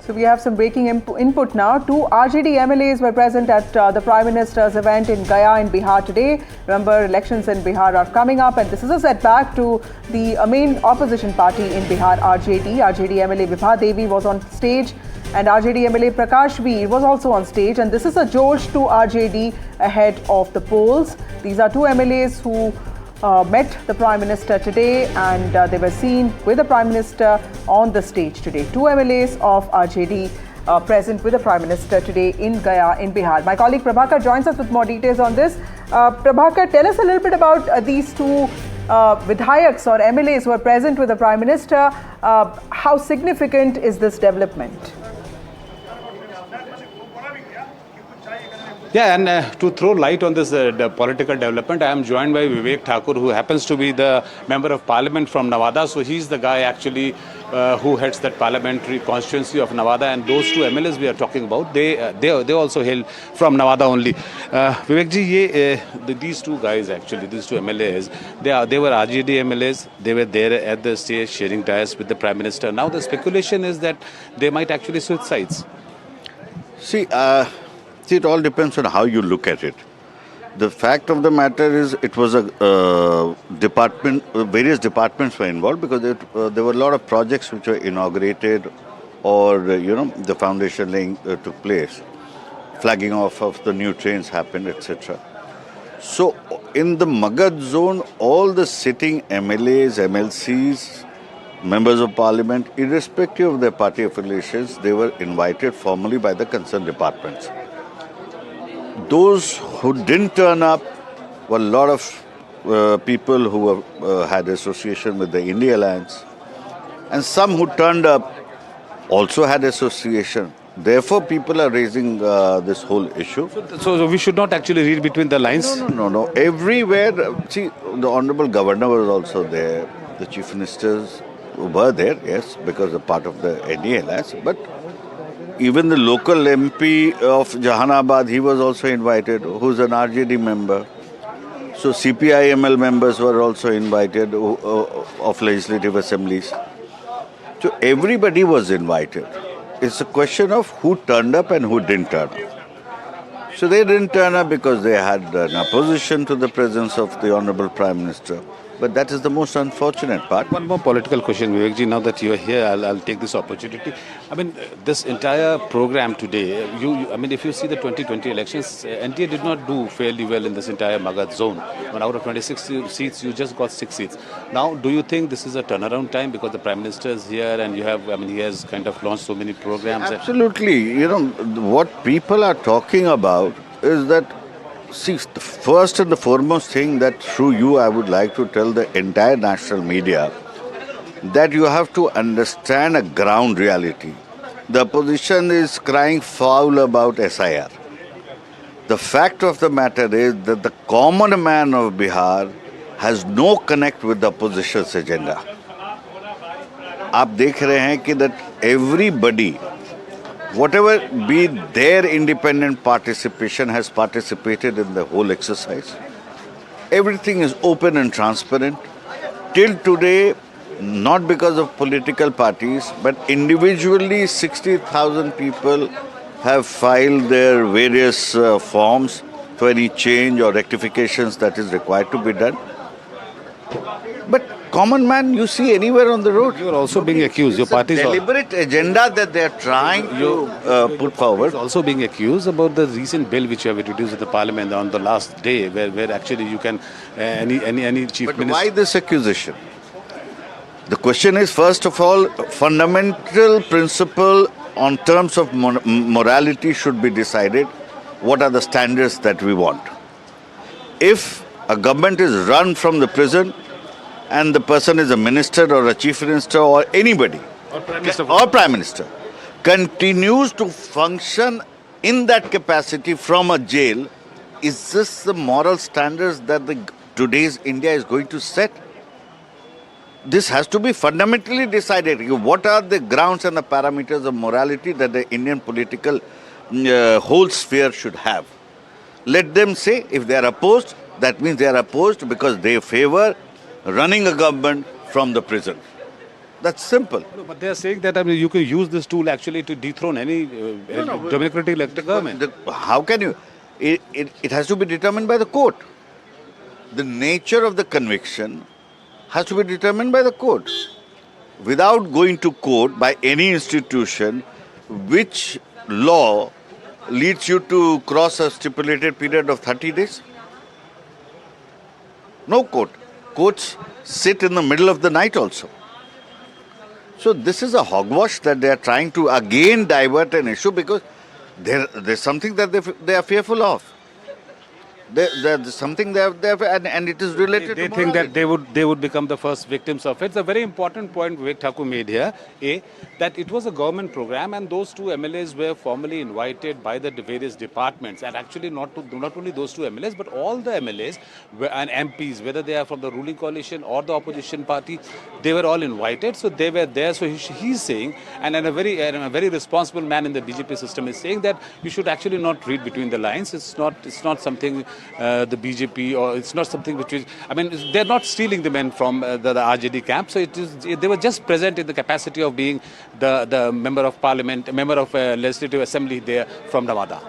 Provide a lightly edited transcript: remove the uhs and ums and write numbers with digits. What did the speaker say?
So we have some breaking input now. Two RJD MLAs were present at the Prime Minister's event in Gaya in Bihar today. Remember, elections in Bihar are coming up, and this is a setback to the main opposition party in Bihar, RJD. RJD MLA Vibha Devi was on stage, and RJD MLA Prakash Veer was also on stage. And this is a Josh to RJD ahead of the polls. These are two MLAs who met the Prime Minister today, and they were seen with the Prime Minister on the stage today. Two MLAs of RJD present with the Prime Minister today in Gaya in Bihar. My colleague Prabhakar joins us with more details on this. Prabhakar, tell us a little bit about these two Vidhayaks or MLAs who are present with the Prime Minister. How significant is this development? Yeah, and to throw light on this the political development, I am joined by Vivek Thakur, who happens to be the Member of Parliament from Nevada. So he's the guy actually who heads that parliamentary constituency of Nevada. And those two MLAs we are talking about, they also hail from Nevada only. Vivek ji, these two guys actually, these two MLAs, they were RJD MLAs. They were there at the stage sharing dais with the Prime Minister. Now the speculation is that they might actually switch sides. See, it all depends on how you look at it. The fact of the matter is, it was a department, various departments were involved because there were a lot of projects which were inaugurated or, the foundation laying took place. Flagging off of the new trains happened, etc. So, in the Magad zone, all the sitting MLAs, MLCs, members of parliament, irrespective of their party affiliations, they were invited formally by the concerned departments. Those who didn't turn up were a lot of people who had association with the India Alliance, and some who turned up also had association. Therefore, people are raising this whole issue. So we should not actually read between the lines? No. Everywhere, see, the Honorable Governor was also there. The Chief Ministers were there, yes, because they're part of the NDA Alliance. But even the local MP of Jahanabad, he was also invited, who's an RJD member. So CPIML members were also invited of legislative assemblies. So everybody was invited. It's a question of who turned up and who didn't turn up. So they didn't turn up because they had an opposition to the presence of the Honorable Prime Minister. But that is the most unfortunate part. One more political question, Vivek ji. Now that you are here, I'll take this opportunity. I mean, this entire program today, if you see the 2020 elections, NDA did not do fairly well in this entire Magad zone. But out of 26 seats, you just got 6 seats. Now, do you think this is a turnaround time because the Prime Minister is here and he has kind of launched so many programs? Absolutely. What people are talking about is that, see, the first and the foremost thing that through you I would like to tell the entire national media that you have to understand a ground reality. The opposition is crying foul about SIR. The fact of the matter is that the common man of Bihar has no connect with the opposition's agenda. आप देख रहे हैं कि that everybody, whatever be their independent participation, has participated in the whole exercise. Everything is open and transparent. Till today, not because of political parties, but individually 60,000 people have filed their various forms for any change or rectifications that is required to be done. But common man you see anywhere on the road. You are also being accused. Your party is deliberate agenda that they are trying to put forward. Also being accused about the recent bill which you have introduced at the Parliament on the last day, where actually you can any chief But minister. why this accusation? The question is, first of all, fundamental principle on terms of morality should be decided. What are the standards that we want? If a government is run from the prison and the person is a minister or a chief minister or anybody, or prime minister, continues to function in that capacity from a jail, is this the moral standards that today's India is going to set? This has to be fundamentally decided. What are the grounds and the parameters of morality that the Indian political whole sphere should have? Let them say, if they are opposed, that means they are opposed because they favor running a government from the prison. That's simple. No, but they are saying that you can use this tool actually to dethrone any democratically elected government. How can you? It has to be determined by the court. The nature of the conviction has to be determined by the court. Without going to court by any institution, which law leads you to cross a stipulated period of 30 days? No court. Courts sit in the middle of the night also. So this is a hogwash that they are trying to again divert an issue because there's something that they are fearful of. There's something and it is related They to think that morality. they would become the first victims of it. It's a very important point Vivek Thakur made here. That it was a government program and those two MLAs were formally invited by the various departments, and actually not only those two MLAs but all the MLAs and MPs, whether they are from the ruling coalition or the opposition party, they were all invited. So they were there. So he's saying, and a very responsible man in the BJP system is saying that you should actually not read between the lines. It's not something the BJP, or it's not something which is, I mean, they're not stealing the men from the RJD camp. So they were just present in the capacity of being the member of parliament, member of legislative assembly there from Nevada.